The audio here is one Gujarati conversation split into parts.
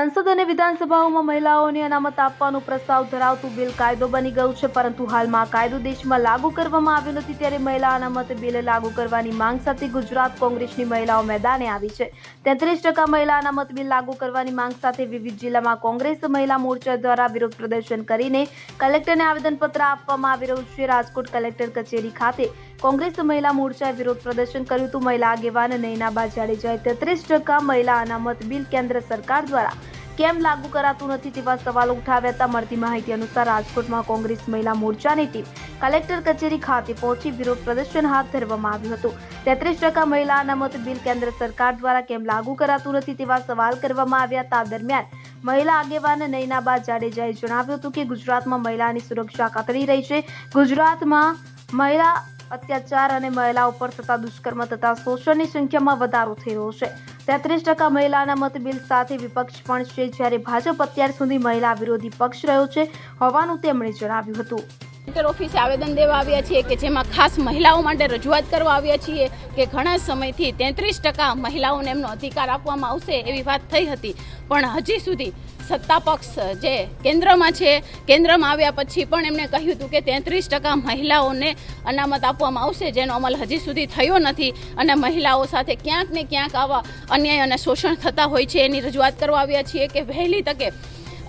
સંસદ અને વિધાનસભાઓમાં મહિલાઓને અનામત આપવાનો પ્રસ્તાવ ધરાવતું બિલ કાયદો બની ગયું છે, પરંતુ હાલમાં કાયદો દેશમાં લાગુ કરવામાં આવ્યો નથી. ત્યારે મહિલા અનામત બિલ લાગુ કરવાની માંગ સાથે ગુજરાત કોંગ્રેસની મહિલાઓ મેદાને આવી છે. 33% મહિલા અનામત બિલ લાગુ કરવાની માંગ સાથે વિવિધ જિલ્લામાં કોંગ્રેસ મહિલા મોરચા દ્વારા વિરોધ પ્રદર્શન કરીને કલેક્ટરને આવેદનપત્ર આપવામાં આવી રહ્યું છે. રાજકોટ કલેક્ટર કચેરી ખાતે કોંગ્રેસ મહિલા મોરચાએ વિરોધ પ્રદર્શન કર્યું હતું. મહિલા આગેવાન નયનાબા જાડેજાએ 33% મહિલા અનામત બિલ કેન્દ્ર સરકાર દ્વારા કેમ લાગુ કરાતું નથી તેવા સવાલો ઉઠાવ્યા હતા. મળતી માહિતી અનુસાર રાજકોટમાં કોંગ્રેસ મહિલા મોરચાની ટીમ કલેક્ટર કચેરી ખાતે પહોંચી વિરોધ પ્રદર્શન હાથ ધરવામાં આવ્યું હતું. 33% મહિલા અનામત બિલ કેન્દ્ર સરકાર દ્વારા કેમ લાગુ કરાતું નથી તેવા સવાલ કરવામાં આવ્યા હતા. દરમિયાન મહિલા આગેવાન નયનાબા જાડેજાએ જણાવ્યું હતું કે ગુજરાતમાં મહિલાની સુરક્ષા કતરી રહી છે. ગુજરાતમાં મહિલા અત્યાચાર અને મહિલાઓ પર થતા દુષ્કર્મ તથા શોષણની સંખ્યામાં વધારો થઈ રહ્યો છે. 33% મહિલા અનામત બિલ સાથે વિપક્ષ પણ છે, જ્યારે ભાજપ અત્યાર સુધી મહિલા વિરોધી પક્ષ રહ્યો છે હોવાનું તેમણે જણાવ્યું હતું. કલેક્ટર ઓફિસે આવેદન દેવા આવ્યા છીએ કે જેમાં ખાસ મહિલાઓ માટે રજૂઆત કરવા આવ્યા છીએ કે ઘણા સમયથી 33% મહિલાઓને એમનો અધિકાર આપવામાં આવશે એવી વાત થઈ હતી, પણ હજી સુધી સત્તા પક્ષ જે કેન્દ્રમાં છે, કેન્દ્રમાં આવ્યા પછી પણ એમણે કહ્યું હતું કે 33% મહિલાઓને અનામત આપવામાં આવશે, જેનો અમલ હજી સુધી થયો નથી અને મહિલાઓ સાથે ક્યાંક ને ક્યાંક આવા અન્યાય અને શોષણ થતા હોય છે. એની રજૂઆત કરવા આવ્યા છીએ કે વહેલી તકે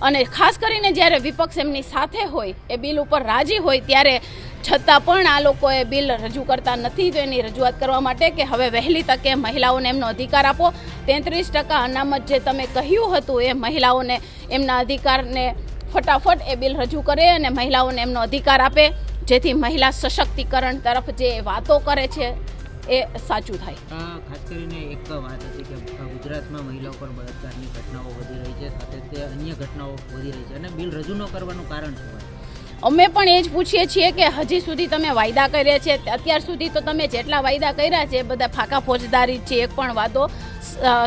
અને ખાસ કરીને જ્યારે વિપક્ષ એમની સાથે હોય, એ બિલ ઉપર રાજી હોય, ત્યારે છતાં પણ આ લોકોએ બિલ રજૂ કરતા નથી. તો એની રજૂઆત કરવા માટે કે હવે વહેલી તકે મહિલાઓને એમનો અધિકાર આપો. 33% અનામત જે તમે કહ્યું હતું એ મહિલાઓને એમના અધિકારને ફટાફટ એ બિલ રજૂ કરે અને મહિલાઓને એમનો અધિકાર આપે, જેથી મહિલા સશક્તિકરણ તરફ જે વાતો કરે છે એ સાચું થાય. ખાસ કરીને એક વાત હતી કે ગુજરાતમાં મહિલાઓ પર બળાત્કારની ઘટનાઓ વધી રહી છે, સાથે તે અન્ય ઘટનાઓ વધી રહી છે અને બિલ રજૂ ન કરવાનું કારણ શું? અમે પણ એ જ પૂછીએ છીએ કે હજી સુધી તમે વાયદા કર્યા છે, અત્યાર સુધી તો તમે જેટલા વાયદા કર્યા છે બધા ફાંકા ફોજદારી છે, એક પણ વાદો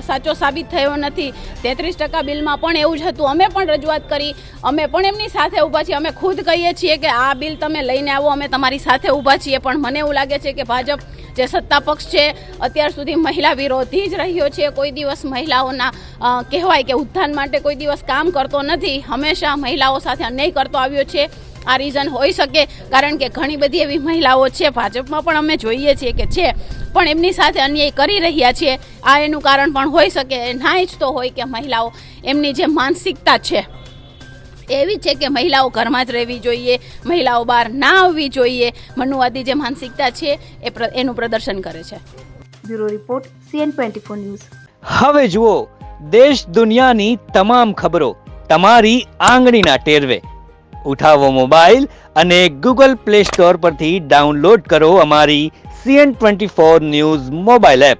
સાચો સાબિત થયો નથી. 33% બિલમાં પણ એવું જ હતું. અમે પણ રજૂઆત કરી, અમે પણ એમની સાથે ઊભા છીએ. અમે ખુદ કહીએ છીએ કે આ બિલ તમે લઈને આવો, અમે તમારી સાથે ઊભા છીએ, પણ મને એવું લાગે છે કે ભાજપ જે સત્તા પક્ષ છે અત્યાર સુધી મહિલા વિરોધી જ રહ્યો છે. કોઈ દિવસ મહિલાઓના કહેવાય કે ઉત્થાન માટે કોઈ દિવસ કામ કરતો નથી, હંમેશા મહિલાઓ સાથે અન્યાય કરતો આવ્યો છે. આ રીઝન હોઈ શકે કારણ કે ઘણી બધી એવી મહિલાઓ છે, ભાજપમાં પણ અમે જોઈએ છીએ કે છે, પણ એમની સાથે અન્યાય કરી રહ્યા છે. આ એનું કારણ પણ હોઈ શકે. ના ઈચ્છતો હોય કે મહિલાઓ એમની જે માનસિકતા છે એવી છે કે મહિલાઓ ઘરમાં જ રહેવી જોઈએ, મહિલાઓ બહાર ના આવવી જોઈએ, મનુવાદી જે માનસિકતા છે એનું પ્રદર્શન કરે છે. Bureau report CN24 news. હવે જુઓ દેશ દુનિયાની તમામ ખબરો તમારી આંગળીના ટેરવે. ઉઠાવો મોબાઈલ અને Google Play Store પરથી ડાઉનલોડ કરો અમારી CN24 ન્યૂઝ મોબાઈલ એપ.